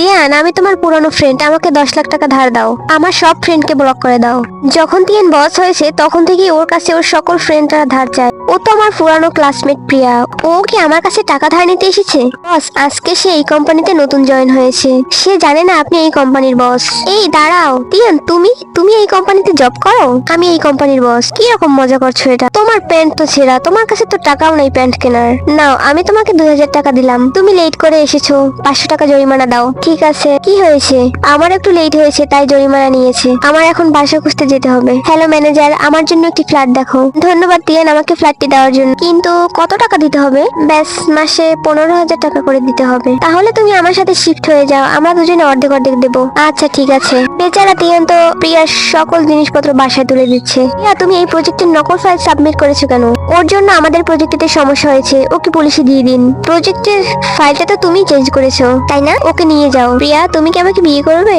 Tian, আমি তোমার পুরনো ফ্রেন্ড, আমাকে 10 লাখ টাকা ধার দাও। আমার সব ফ্রেন্ডকে ব্লক করে দাও। যখন তিয়ান বস হয়েছে তখন থেকেই ওর কাছে ওর সকল ফ্রেন্ডরা ধার চায়। ও তো আমার পুরানো ক্লাসমেট প্রিয়া। ও কি আমার কাছে টাকা ধার নিতে এসেছে? বস, আজকে সে এই কোম্পানিতে নতুন জয়েন হয়েছে। সে জানে না আপনি এই কোম্পানির বস। এই দাঁড়াও তিয়ান, তুমি তুমি এই কোম্পানিতে জব করো? আমি এই কোম্পানির বস। কি রকম মজা করছো এটা? তোমার প্যান্ট তো ছেঁড়া, তোমার কাছে তো টাকাও নেই প্যান্ট কেনার। নাও, আমি তোমাকে 2000 টাকা দিলাম। তুমি লেট করে এসেছো, 500 টাকা জরিমানা দাও। ঠিক আছে, কি হয়েছে? আমার একটু লেট হয়েছে তাই জরিমানা নিয়েছে। আমার এখন বাসা খুঁজতে যেতে হবে। হ্যালো ম্যানেজার, আমার জন্য একটি ফ্ল্যাট দেখো। ধন্যবাদ তিয়ান আমাকে ফ্ল্যাটটি দেওয়ার জন্য, কিন্তু কত টাকা দিতে হবে? ব্যাস, মাসে 15,000 টাকা করে দিতে হবে। তাহলে তুমি আমার সাথে শিফট হয়ে যাও, আমরা দুজনে অর্ধেক অর্ধেক দেবো। আচ্ছা ঠিক আছে। বেচারা তিয়ান তো প্রিয়ার সকল জিনিসপত্র বাসায় তুলে দিচ্ছে। প্রিয়া, তুমি এই প্রজেক্টের নকল ফাইল সাবমিট করেছো কেন? ওর জন্য আমাদের প্রজেক্টে সমস্যা হয়েছে, ওকে পুলিশে দিয়ে দিন। প্রজেক্টের ফাইলটা তো তুমি চেঞ্জ করেছো, তাই না? ওকে নিয়ে যাও। প্রিয়া, তুমি কি আমাকে বিয়ে করবে?